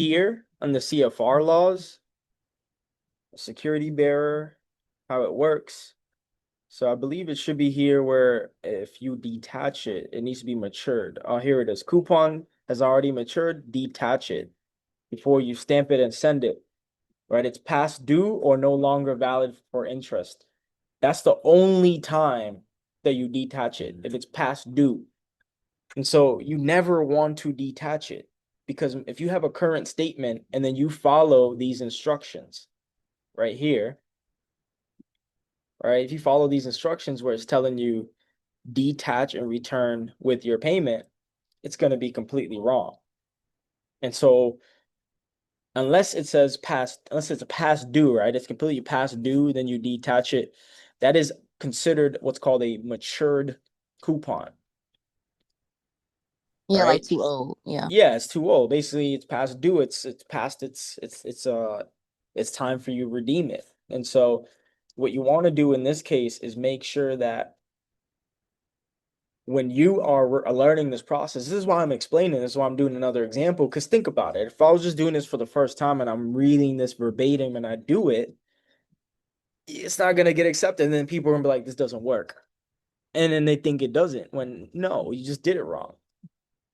here on the CFR laws, security bearer, how it works. So I believe it should be here where if you detach it, it needs to be matured. Oh, here it is. Coupon has already matured. Detach it before you stamp it and send it, right? It's past due or no longer valid for interest. That's the only time that you detach it, if it's past due. And so you never want to detach it, because if you have a current statement and then you follow these instructions right here, right? If you follow these instructions where it's telling you detach and return with your payment, it's going to be completely wrong. And so unless it says past, unless it's a past due, right? It's completely past due, then you detach it. That is considered what's called a matured coupon, Yeah, like right? too old. Yeah. Yeah, it's too old. Basically, it's past due. It's past it's time for you to redeem it. And so what you want to do in this case is make sure that when you are learning this process, this is why I'm explaining this, is why I'm doing another example. Because think about it. If I was just doing this for the first time and I'm reading this verbatim and I do it, it's not gonna get accepted. And then people are gonna be like, this doesn't work. And then they think it doesn't, when no, you just did it wrong.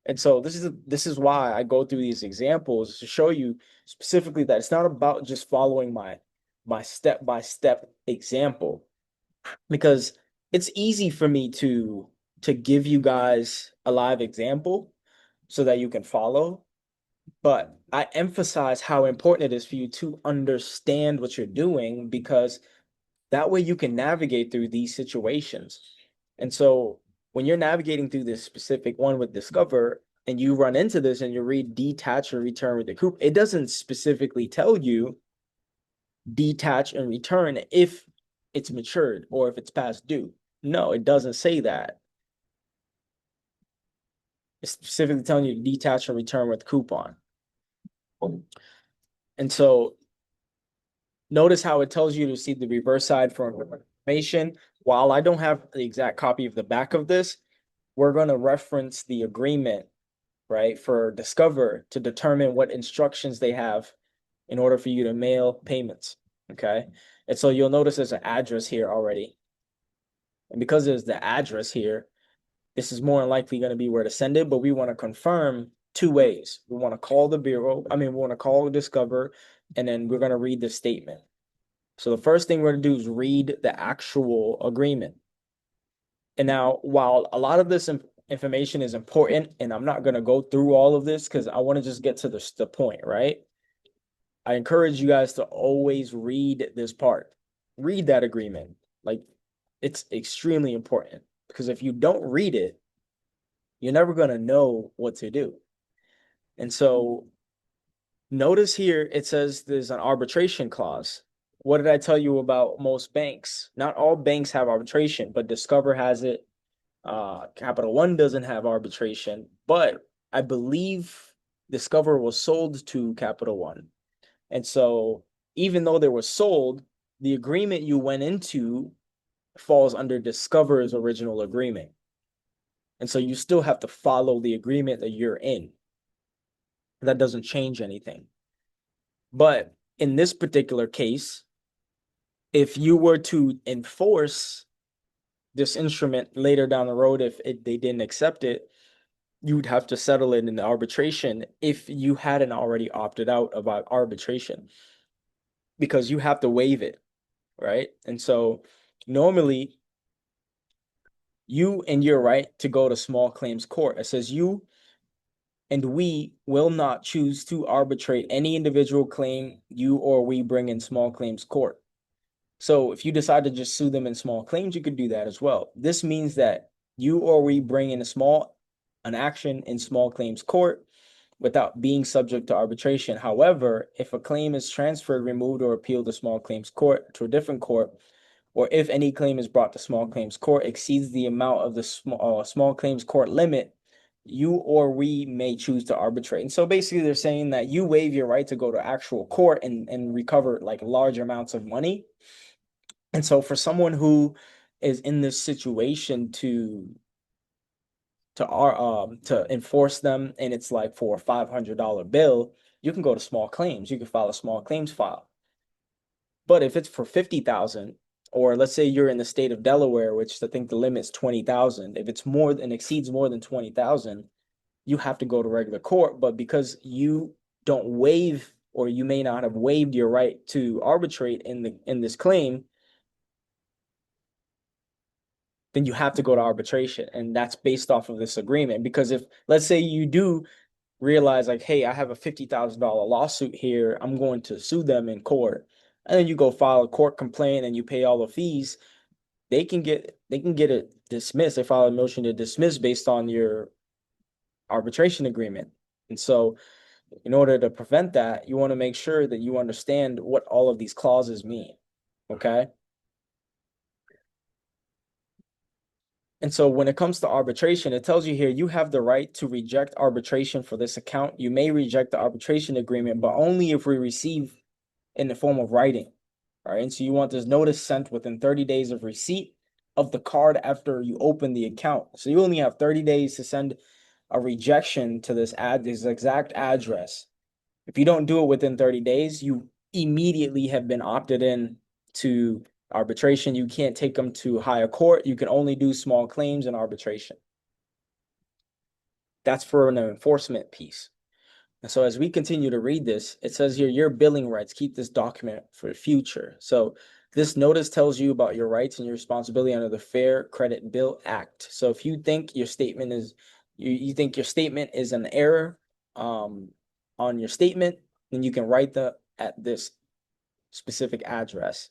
And so this is why I go through these examples to show you specifically that it's not about just following my step-by-step example, because it's easy for me to give you guys a live example so that you can follow, but I emphasize how important it is for you to understand what you're doing, because that way you can navigate through these situations. And so when you're navigating through this specific one with Discover and you run into this and you read detach or return with the coupon, it doesn't specifically tell you detach and return if it's matured or if it's past due. No, it doesn't say that. It's specifically telling you to detach and return with coupon. And so notice how it tells you to see the reverse side for information. While I don't have the exact copy of the back of this, we're going to reference the agreement, right, for Discover to determine what instructions they have in order for you to mail payments. Okay. And so you'll notice there's an address here already. And because there's the address here, this is more than likely going to be where to send it, but we want to confirm two ways. We want to call the bureau. We want to call Discover, and then we're going to read the statement. So the first thing we're going to do is read the actual agreement. And now, while a lot of this information is important, and I'm not going to go through all of this because I want to just get to the point, right? I encourage you guys to always read this part. Read that agreement. Like, it's extremely important, because if you don't read it, you're never going to know what to do. And so notice here it says there's an arbitration clause. What did I tell you about most banks? Not all banks have arbitration, but Discover has it. Capital One doesn't have arbitration, but I believe Discover was sold to Capital One. And so even though they were sold, the agreement you went into falls under Discover's original agreement. And so you still have to follow the agreement that you're in. That doesn't change anything. But in this particular case, if you were to enforce this instrument later down the road, if they didn't accept it, you'd have to settle it in the arbitration if you hadn't already opted out about arbitration, because you have to waive it, right? And so normally you and your right to go to small claims court. It says you and we will not choose to arbitrate any individual claim you or we bring in small claims court. So if you decide to just sue them in small claims, you could do that as well. This means that you or we bring in an action in small claims court without being subject to arbitration. However, if a claim is transferred, removed, or appealed to small claims court to a different court, or if any claim is brought to small claims court exceeds the amount of the small claims court limit, you or we may choose to arbitrate. And so basically they're saying that you waive your right to go to actual court and recover like large amounts of money. And so for someone who is in this situation to enforce them, and it's like for a $500 bill, you can go to small claims. You can file a small claims file. But if it's for 50,000, or let's say you're in the state of Delaware, which I think the limit's 20,000, if it's more than exceeds more than 20,000, you have to go to regular court. But because you don't waive, or you may not have waived your right to arbitrate in this claim, then you have to go to arbitration. And that's based off of this agreement. Because if, let's say you do realize like, hey, I have a $50,000 lawsuit here, I'm going to sue them in court, and then you go file a court complaint and you pay all the fees, they can get it dismissed. They file a motion to dismiss based on your arbitration agreement. And so in order to prevent that, you want to make sure that you understand what all of these clauses mean. Okay. And so when it comes to arbitration, it tells you here, you have the right to reject arbitration for this account. You may reject the arbitration agreement, but only if we receive in the form of writing. All right. And so you want this notice sent within 30 days of receipt of the card after you open the account. So you only have 30 days to send a rejection to this exact address. If you don't do it within 30 days, you immediately have been opted in to arbitration. You can't take them to higher court. You can only do small claims and arbitration. That's for an enforcement piece. And so as we continue to read this, it says here, your billing rights, keep this document for the future. So this notice tells you about your rights and your responsibility under the Fair Credit Bill Act. So if you think your statement is, you think your statement is an error on your statement, then you can write at this specific address.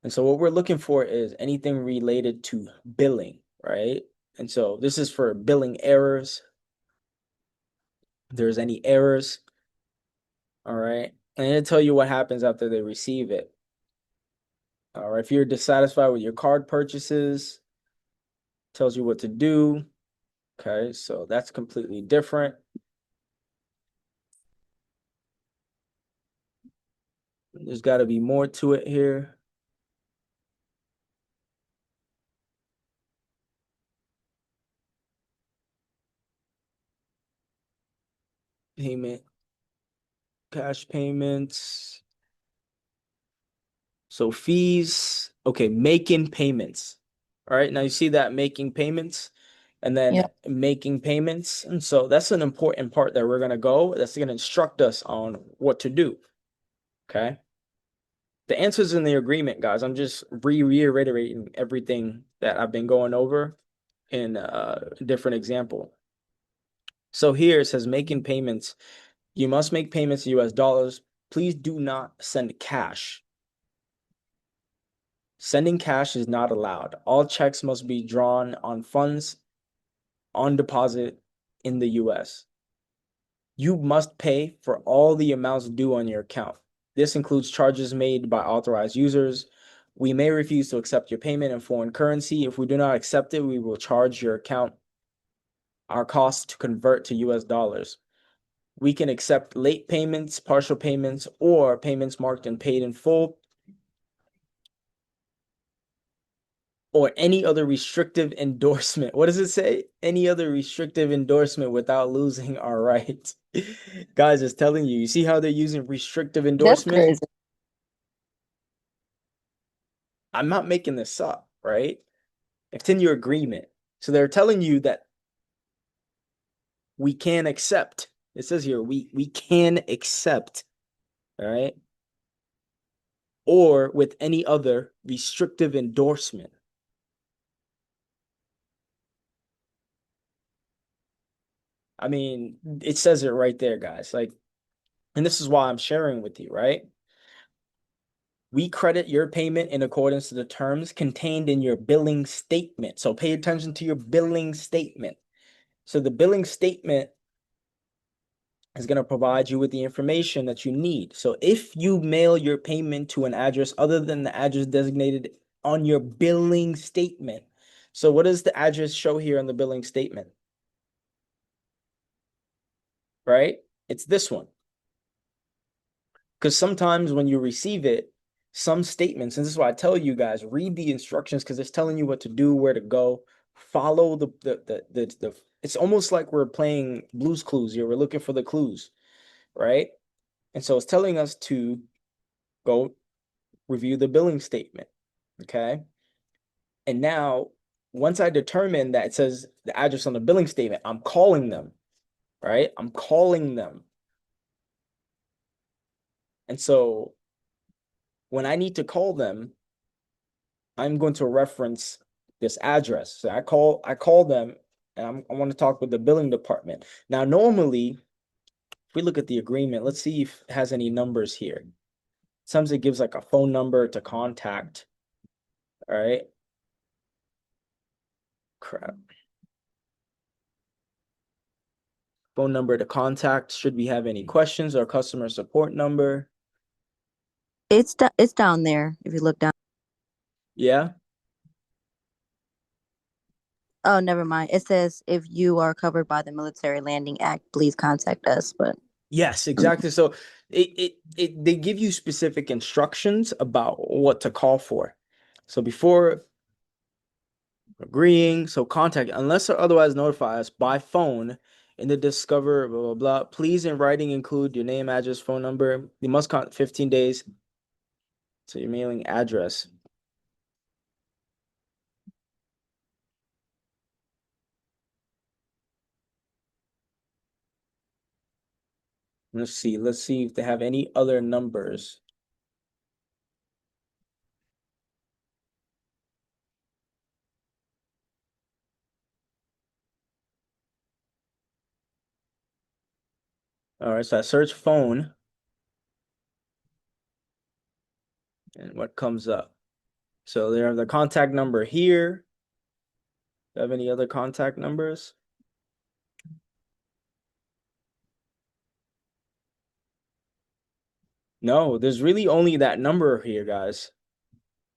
And so what we're looking for is anything related to billing, right? And so this is for billing errors. If there's any errors, all right, and it'll tell you what happens after they receive it. All right, if you're dissatisfied with your card purchases, tells you what to do. Okay, so that's completely different. There's got to be more to it here. Payment, cash payments. So fees, okay, making payments. All right, now you see that making payments and then Yep. making payments. And so that's an important part that we're going to go. That's going to instruct us on what to do. Okay. The answer's in the agreement, guys. I'm just reiterating everything that I've been going over in a different example. So here it says making payments. You must make payments in US dollars. Please do not send cash. Sending cash is not allowed. All checks must be drawn on funds on deposit in the US. You must pay for all the amounts due on your account. This includes charges made by authorized users. We may refuse to accept your payment in foreign currency. If we do not accept it, we will charge your account our costs to convert to US dollars. We can accept late payments, partial payments, or payments marked and paid in full, or any other restrictive endorsement. What does it say? Any other restrictive endorsement without losing our rights. Guys, it's telling you. You see how they're using restrictive That's endorsement? crazy. I'm not making this up, right? It's in your agreement. So they're telling you that we can accept. It says here, we can accept, all right? Or with any other restrictive endorsement. I mean, it says it right there, guys. Like, and this is why I'm sharing with you, right? We credit your payment in accordance to the terms contained in your billing statement. So pay attention to your billing statement. So the billing statement is going to provide you with the information that you need. So if you mail your payment to an address other than the address designated on your billing statement. So what does the address show here on the billing statement? Right? It's this one. Because sometimes when you receive it, some statements, and this is why I tell you guys, read the instructions because it's telling you what to do, where to go. Follow the it's almost like we're playing Blue's Clues here. We're looking for the clues, right? And so it's telling us to go review the billing statement, okay? And now, once I determine that it says the address on the billing statement, I'm calling them, right? I'm calling them. And so when I need to call them, I'm going to reference this address. So I call them, and I want to talk with the billing department. Now, normally, if we look at the agreement, let's see if it has any numbers here. Sometimes it gives like a phone number to contact. All right. Crap. Phone number to contact. Should we have any questions, or customer support number? It's down there if you look down. Yeah. Oh, never mind. It says if you are covered by the Military Landing Act, please contact us. But Yes, exactly. So they give you specific instructions about what to call for. So before agreeing, so contact unless or otherwise notify us by phone in the discover blah blah blah. Please in writing include your name, address, phone number. You must count 15 days to your mailing address. Let's see. Let's see if they have any other numbers. All right, so I search phone, and what comes up? So they have the contact number here. Do you have any other contact numbers? No, there's really only that number here, guys.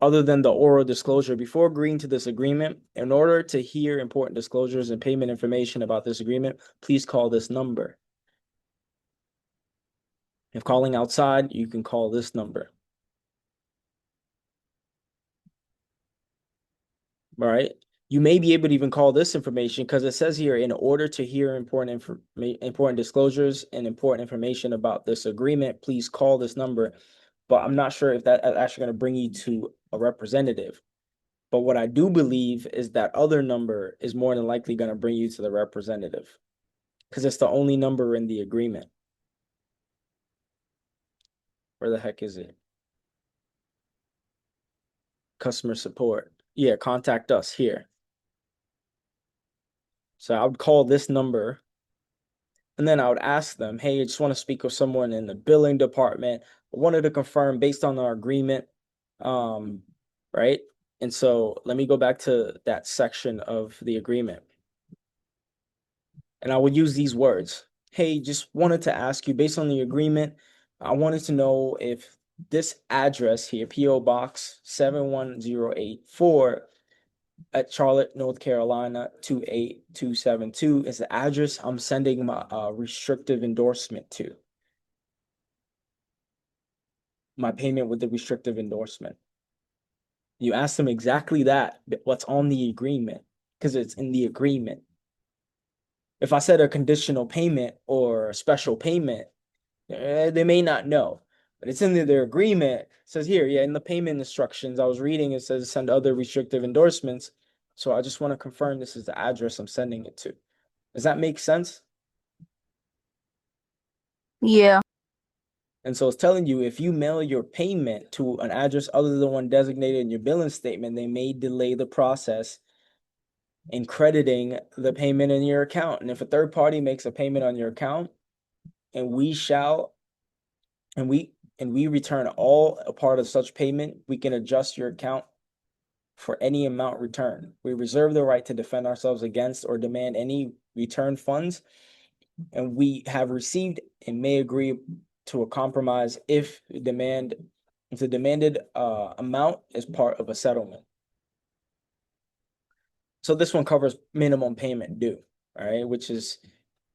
Other than the oral disclosure, before agreeing to this agreement, in order to hear important disclosures and payment information about this agreement, please call this number. If calling outside, you can call this number. All right. You may be able to even call this information because it says here, in order to hear important disclosures and important information about this agreement, please call this number. But I'm not sure if that's actually going to bring you to a representative. But what I do believe is that other number is more than likely going to bring you to the representative because it's the only number in the agreement. Where the heck is it? Customer support. Yeah, contact us here. So I would call this number and then I would ask them, hey, I just want to speak with someone in the billing department. I wanted to confirm based on our agreement. Right? And so let me go back to that section of the agreement. And I would use these words. Hey, just wanted to ask you, based on the agreement, I wanted to know if this address here, P.O. Box 71084 at Charlotte, North Carolina, 28272 is the address I'm sending my restrictive endorsement to. My payment with the restrictive endorsement. You ask them exactly that, what's on the agreement, because it's in the agreement. If I said a conditional payment or a special payment, they may not know, but it's in their agreement. It says here, yeah, in the payment instructions I was reading, it says send other restrictive endorsements. So I just want to confirm this is the address I'm sending it to. Does that make sense? yeah, And so it's telling you if you mail your payment to an address other than the one designated in your billing statement, they may delay the process in crediting the payment in your account. And if a third party makes a payment on your account, and we shall and we return all a part of such payment, we can adjust your account for any amount returned. We reserve the right to defend ourselves against or demand any return funds, and we have received and may agree to a compromise if the demanded amount is part of a settlement. So this one covers minimum payment due, all right, which is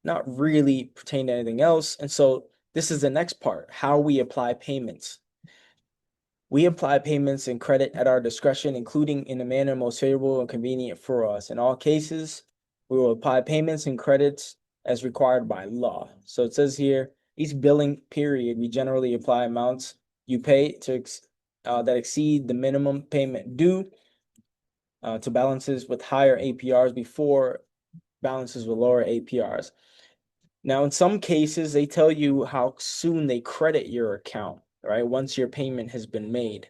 not really pertain to anything else. And so this is the next part, how we apply payments. We apply payments and credit at our discretion, including in a manner most favorable and convenient for us. In all cases, we will apply payments and credits as required by law. So it says here, each billing period, we generally apply amounts you pay that exceed the minimum payment due to balances with higher APRs before balances with lower APRs. Now, in some cases, they tell you how soon they credit your account, right? Once your payment has been made.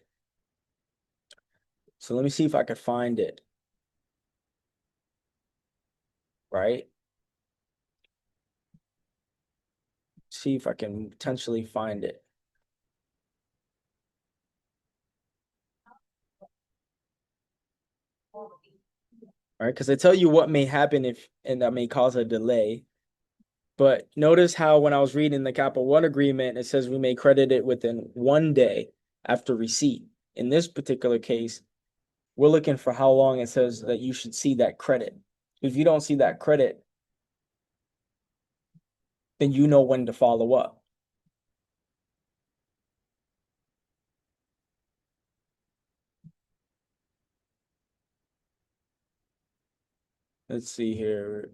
So let me see if I could find it, right? See if I can potentially find it. Right? Because they tell you what may happen and that may cause a delay. But notice how when I was reading the Capital One agreement, it says we may credit it within 1 day after receipt. In this particular case, we're looking for how long it says that you should see that credit. If you don't see that credit, then you know when to follow up. Let's see here.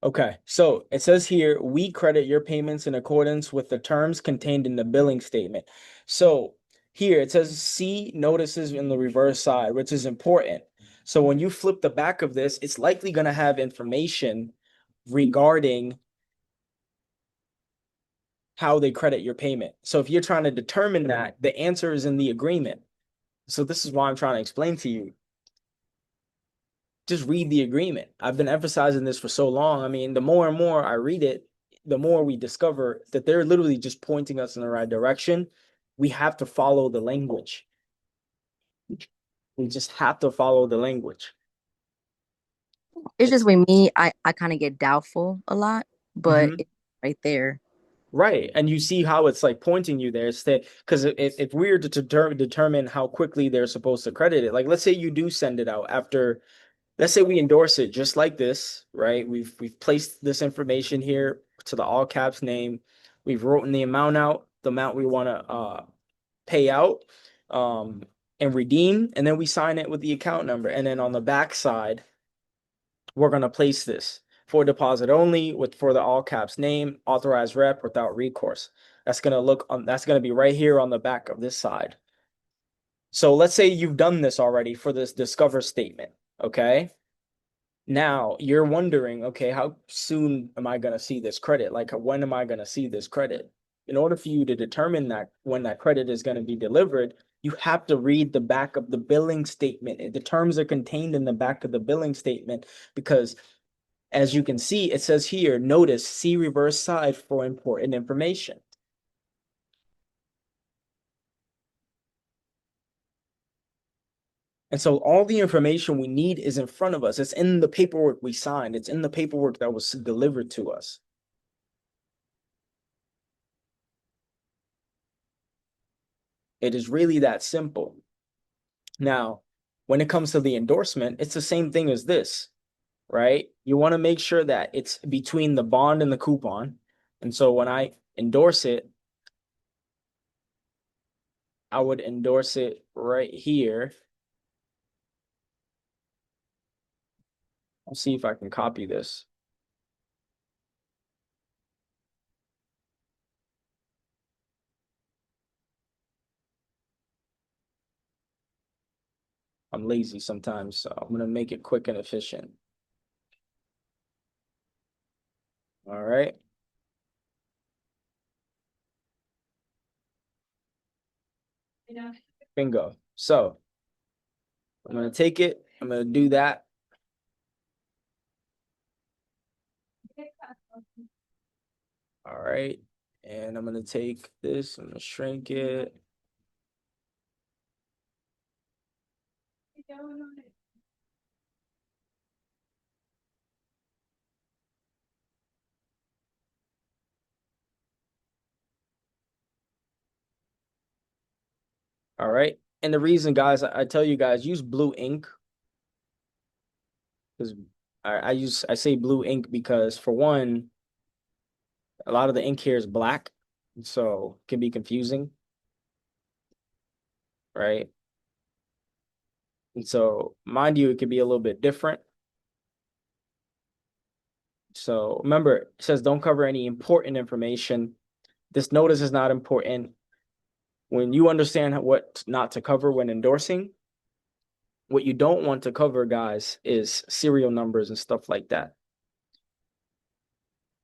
Okay, so it says here, we credit your payments in accordance with the terms contained in the billing statement. So here it says see notices in the reverse side, which is important. So when you flip the back of this, it's likely going to have information regarding how they credit your payment. So if you're trying to determine that, the answer is in the agreement. So this is why I'm trying to explain to you. Just read the agreement. I've been emphasizing this for so long. I mean, the more and more I read it, the more we discover that they're literally just pointing us in the right direction. We have to follow the language. We just have to follow the language. It's just with me, I kind of get doubtful a lot, but Mhm. it's right there. Right. And you see how it's like pointing you there. It's because if we were to determine how quickly they're supposed to credit it, like let's say you do send it out after, let's say we endorse it just like this, right? We've placed this information here to the all caps name. We've written the amount out, the amount we want to pay out um, and redeem, and then we sign it with the account number. And then on the back side, we're going to place this for deposit only with for the all caps name, authorized rep without recourse. That's going to look on that's going to be right here on the back of this side. So let's say you've done this already for this discover statement, okay? Now you're wondering, okay, how soon am I going to see this credit? Like, when am I going to see this credit? In order for you to determine that when that credit is going to be delivered, you have to read the back of the billing statement. The terms are contained in the back of the billing statement because, as you can see, it says here, notice, see reverse side for important information. And so all the information we need is in front of us. It's in the paperwork we signed. It's in the paperwork that was delivered to us. It is really that simple. Now, when it comes to the endorsement, it's the same thing as this, right? You want to make sure that it's between the bond and the coupon. And so when I endorse it, I would endorse it right here. Let's see if I can copy this. I'm lazy sometimes, so I'm going to make it quick and efficient. All right. Bingo. So I'm going to take it. I'm going to do that. All right. And I'm going to take this. I'm going to shrink it. All right. And the reason, guys, I tell you guys, use blue ink because I say blue ink because, for one, a lot of the ink here is black, so it can be confusing, right? And so, mind you, it could be a little bit different. So remember, it says don't cover any important information. This notice is not important. When you understand what not to cover when endorsing, what you don't want to cover, guys, is serial numbers and stuff like that.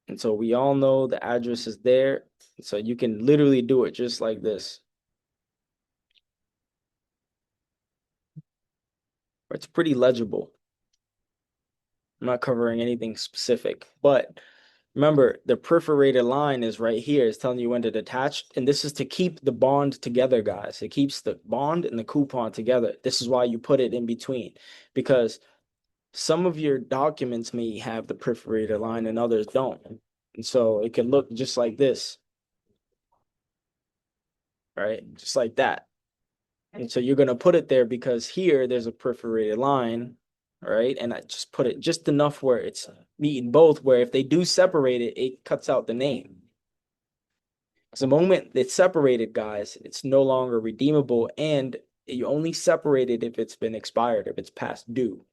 And so we all know the address is there. So you can literally do it just like this. It's pretty legible. I'm not covering anything specific, but remember the perforated line is right here. It's telling you when to detach. And this is to keep the bond together, guys. It keeps the bond and the coupon together. This is why you put it in between, because some of your documents may have the perforated line and others don't. And so it can look just like this, right? Just like that. And so you're going to put it there because here there's a perforated line, right? And I just put it just enough where it's meeting both, where if they do separate it, it cuts out the name. Because the moment it's separated, guys, it's no longer redeemable, and you only separate it if it's been expired, if it's past due.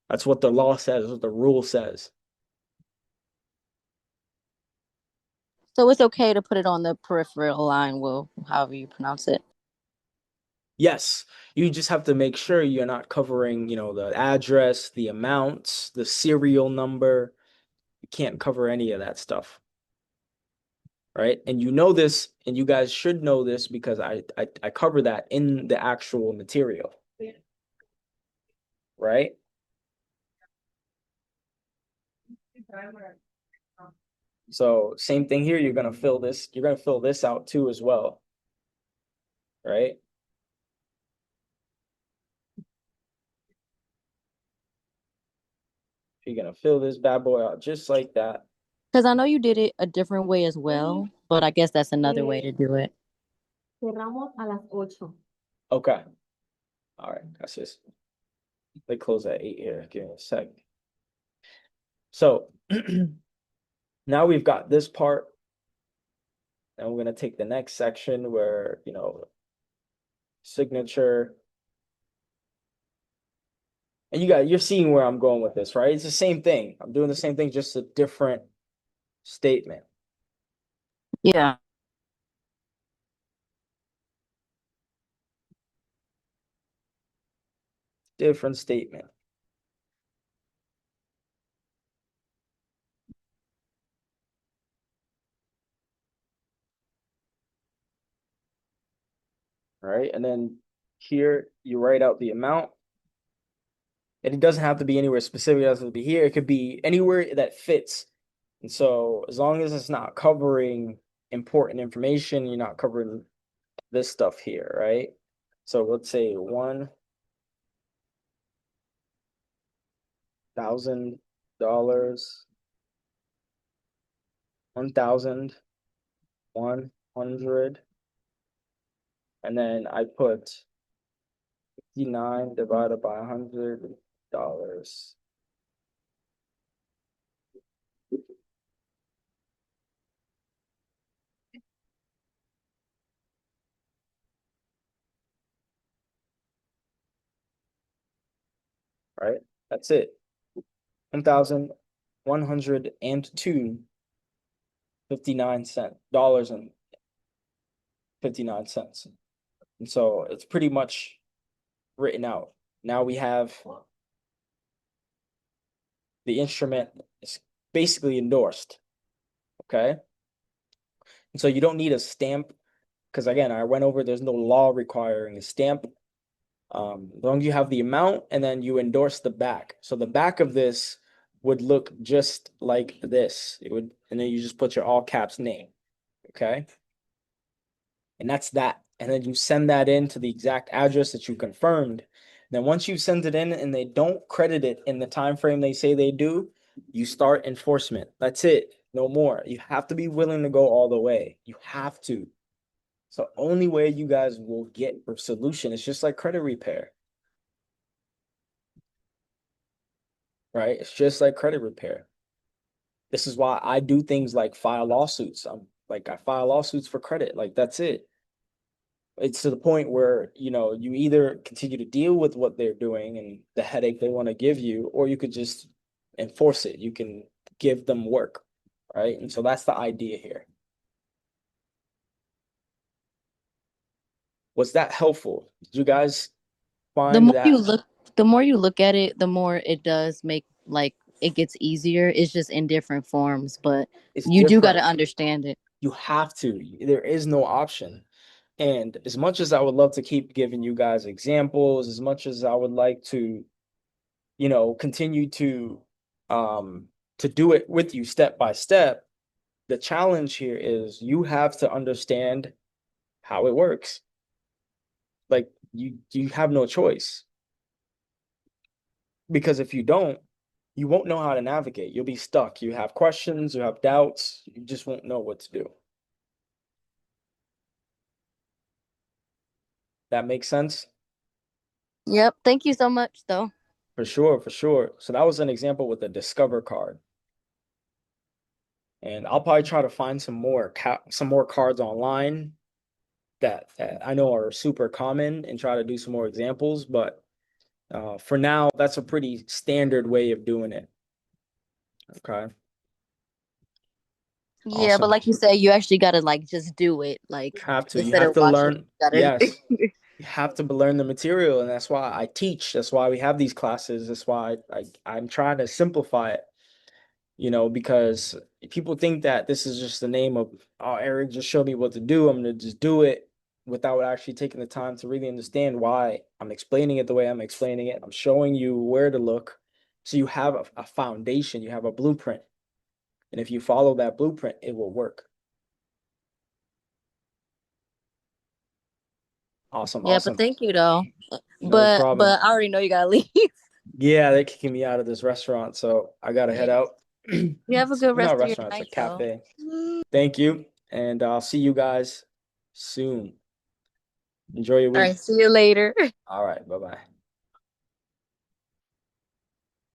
That's what the law says, what the rule says. So it's okay to put it on the peripheral line, Will, however you pronounce it. Yes, you just have to make sure you're not covering, the address, the amounts, the serial number. You can't cover any of that stuff. Right? And you know this, and you guys should know this because I cover that in the actual material. Right? So same thing here, you're gonna fill this out too as well. Right? You're gonna fill this bad boy out just like that. Because I know you did it a different way as well, but I guess that's another way to do it. Cerramos a las 8. Okay. All right, that's just they close at 8 here. Give me a sec. So now we've got this part, and we're gonna take the next section where, signature. And you're seeing where I'm going with this, right? It's the same thing. I'm doing the same thing, just a different statement. Yeah. Different statement. All right. And then here you write out the amount. And it doesn't have to be anywhere specific. It doesn't have to be here. It could be anywhere that fits. And so as long as it's not covering important information, you're not covering this stuff here, right? So let's say $1,000, 1,100, and then I put 59 divided by $100. Right? That's it. 1,102 59 cent dollars and 59 cents. And so it's pretty much written out. Now we have the instrument is basically endorsed. Okay. And so you don't need a stamp because again, I went over there's no law requiring a stamp. As long as you have the amount and then you endorse the back. So the back of this would look just like this. It would, and then you just put your all caps name. Okay. And that's that. And then you send that in to the exact address that you confirmed. Then once you send it in and they don't credit it in the time frame they say they do, you start enforcement. That's it. No more. You have to be willing to go all the way. You have to. So only way you guys will get a solution is just like credit repair. Right? It's just like credit repair. This is why I do things like file lawsuits. I file lawsuits for credit. Like that's it. It's to the point where, you either continue to deal with what they're doing and the headache they want to give you, or you could just enforce it. You can give them work, right? And so that's the idea here. Was that helpful? Did you guys The find more you that look, the more you look at it, the more it does make like it gets easier. It's just in different forms, but it's you do got to different? understand it. You have to. There is no option. And as much as I would love to keep giving you guys examples, as much as I would like to, continue to do it with you step by step, the challenge here is you have to understand how it works. Like you have no choice. Because if you don't, you won't know how to navigate. You'll be stuck. You have questions, you have doubts, you just won't know what to do. That makes sense? Yep. Thank you so much, though. For sure, for sure. So that was an example with the Discover card. And I'll probably try to find some more cards online that I know are super common and try to do some more examples. But for now, that's a pretty standard way of doing it. Okay. Yeah, but Awesome. like you said, you actually got to like just do it. Like Have to. You instead have of to watching, learn. you gotta. Yes. You have to learn the material, and that's why I teach. That's why we have these classes. That's why I'm trying to simplify it. Because people think that this is just the name of, oh, Eric just showed me what to do. I'm gonna just do it without actually taking the time to really understand why I'm explaining it the way I'm explaining it. I'm showing you where to look. So you have a foundation, you have a blueprint. And if you follow that blueprint, it will work. Awesome, Yeah, but awesome. thank you though. No But problem. I already know you gotta leave. Yeah, they're kicking me out of this restaurant, so I gotta head out. You have a good rest Not of your restaurant, it's a night, though. cafe. Thank you, and I'll see you guys soon. Enjoy your All week. right, see you later. All right, bye-bye.